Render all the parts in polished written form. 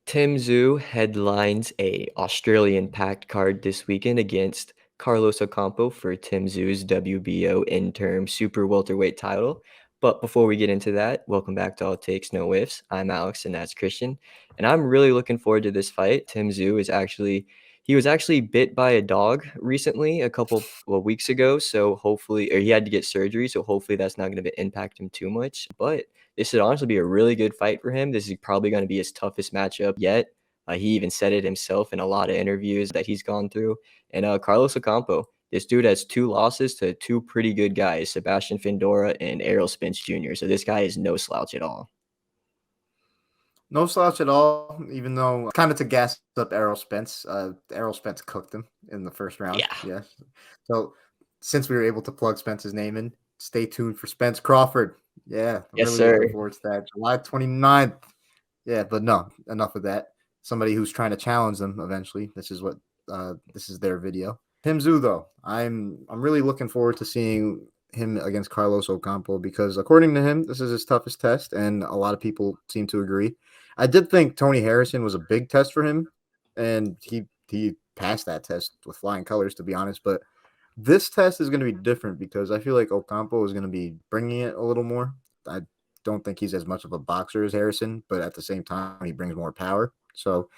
Tim Tszyu headlines a Australian packed card this weekend against Carlos Ocampo for Tim Tszyu's WBO interim super welterweight title. But before we get into that, welcome back to All Takes No Whiffs. I'm Alex and that's Christian, and I'm really looking forward to this fight. Tim Tszyu is actually he was actually bit by a dog recently, a couple weeks ago. So hopefully, or he had to get surgery. So hopefully that's not going to impact him too much. But this should honestly be a really good fight for him. This is probably going to be his toughest matchup yet. He even said it himself in a lot of interviews that he's gone through. And Carlos Ocampo, this dude has two losses to two pretty good guys, Sebastian Findora and Errol Spence Jr. So this guy is no slouch at all. No slouch at all, even though kind of to gas up Errol Spence. Errol Spence cooked him in the first round. Yeah. Yes. So since we were able to plug Spence's name in, stay tuned for Spence Crawford. Yeah. Yes, Really sir. looking forward to that. July 29th. Yeah, but no, enough of that. Somebody who's trying to challenge them eventually. This is their video. Tim Tszyu, though, I'm really looking forward to seeing him against Carlos Ocampo because according to him, this is his toughest test, and a lot of people seem to agree. I did think Tony Harrison was a big test for him, and he passed that test with flying colors, to be honest. But this test is going to be different because I feel like Ocampo is going to be bringing it a little more. I don't think he's as much of a boxer as Harrison, but at the same time, he brings more power. So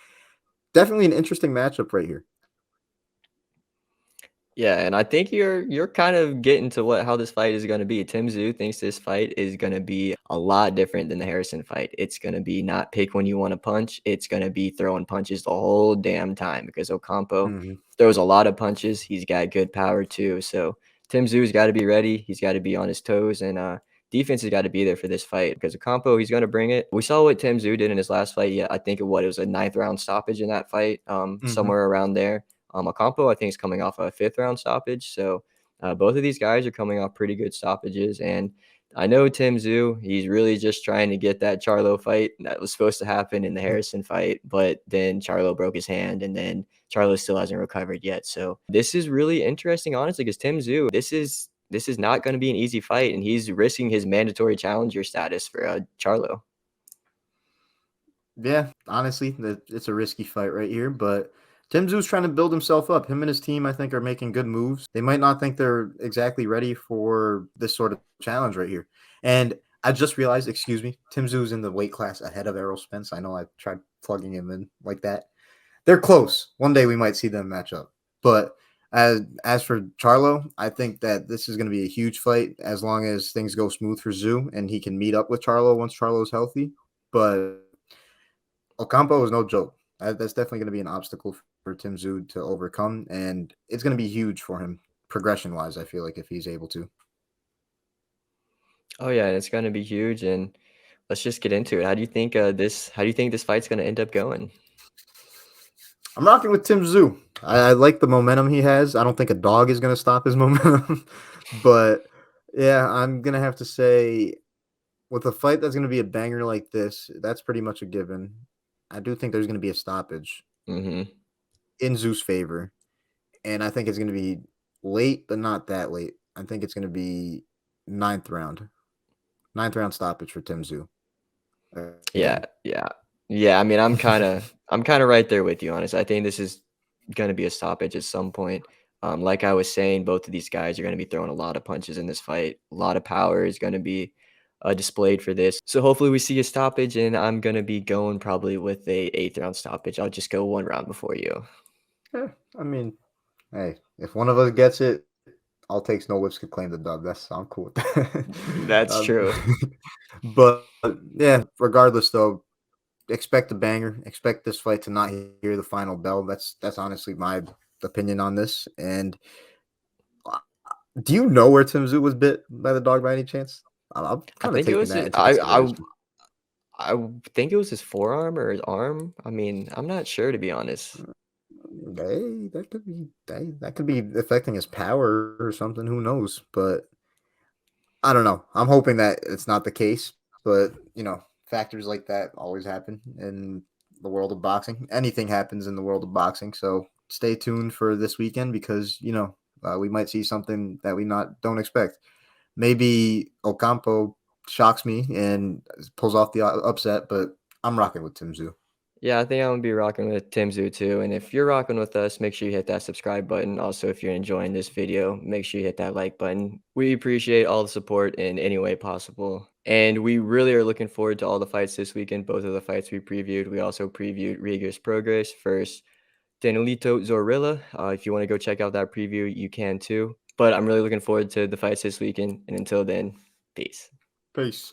definitely an interesting matchup right here. Yeah, and I think you're kind of getting to how this fight is going to be. Tim Tszyu thinks this fight is going to be a lot different than the Harrison fight. It's going to be not pick when you want to punch. It's going to be throwing punches the whole damn time because Ocampo throws a lot of punches. He's got good power too. So Tim Tszyu's got to be ready. He's got to be on his toes, and defense has got to be there for this fight because Ocampo, he's going to bring it. We saw what Tim Tszyu did in his last fight. Yeah, I think it was a 9th round stoppage in that fight, somewhere around there. Ocampo, I think, is coming off a 5th round stoppage. So both of these guys are coming off pretty good stoppages. And I know Tim Tszyu, he's really just trying to get that Charlo fight that was supposed to happen in the Harrison fight. But then Charlo broke his hand, and then Charlo still hasn't recovered yet. So this is really interesting, honestly, because Tim Tszyu, this is not going to be an easy fight, and he's risking his mandatory challenger status for Charlo. Yeah, honestly, it's a risky fight right here, but Tim Tszyu's trying to build himself up. Him and his team, I think, are making good moves. They might not think they're exactly ready for this sort of challenge right here. And I just realized, excuse me, Tim Tszyu's in the weight class ahead of Errol Spence. I know I tried plugging him in like that. They're close. One day we might see them match up. But as for Charlo, I think that this is going to be a huge fight as long as things go smooth for Tszyu and he can meet up with Charlo once Charlo's healthy. But Ocampo is no joke. That's definitely going to be an obstacle for Tim Tszyu to overcome, and it's going to be huge for him progression-wise, I feel like, if he's able to. Oh, yeah, it's going to be huge, and let's just get into it. How do you think this fight's going to end up going? I'm rocking with Tim Tszyu. I like the momentum he has. I don't think a dog is going to stop his momentum, but yeah, I'm going to have to say with a fight that's going to be a banger like this, that's pretty much a given. I do think there's going to be a stoppage in Tszyu's favor, and I think it's going to be late, but not that late. I think it's going to be 9th round stoppage for Tim Tszyu. Yeah. I mean, I'm kind of right there with you, honestly. I think this is going to be a stoppage at some point. Like I was saying, both of these guys are going to be throwing a lot of punches in this fight. A lot of power is going to be displayed for this. So hopefully we see a stoppage, and I'm going to be going probably with a 8th round stoppage. I'll just go one round before you. Yeah, I mean, hey, if one of us gets it, All Takes No Whiffs could claim the dub. I'm cool with that. That's true. But yeah, regardless though, expect a banger. Expect this fight to not hear the final bell. That's honestly my opinion on this. And do you know where Tim Tszyu was bit by the dog by any chance? I'm kind of taking that into consideration. I think it was his forearm or his arm. I mean, I'm not sure, to be honest. Hey, that could be affecting his power or something. Who knows? But I don't know. I'm hoping that it's not the case. But factors like that always happen in the world of boxing. Anything happens in the world of boxing. So stay tuned for this weekend because we might see something that we don't expect. Maybe Ocampo shocks me and pulls off the upset, but I'm rocking with Tim Tszyu. Yeah, I think I'm gonna be rocking with Tim Tszyu too. And if you're rocking with us, make sure you hit that subscribe button. Also, if you're enjoying this video, make sure you hit that like button. We appreciate all the support in any way possible. And we really are looking forward to all the fights this weekend. Both of the fights we previewed. We also previewed Riga's Progress versus Danilito Zorrilla. If you want to go check out that preview, you can too. But I'm really looking forward to the fights this weekend. And until then, peace. Peace.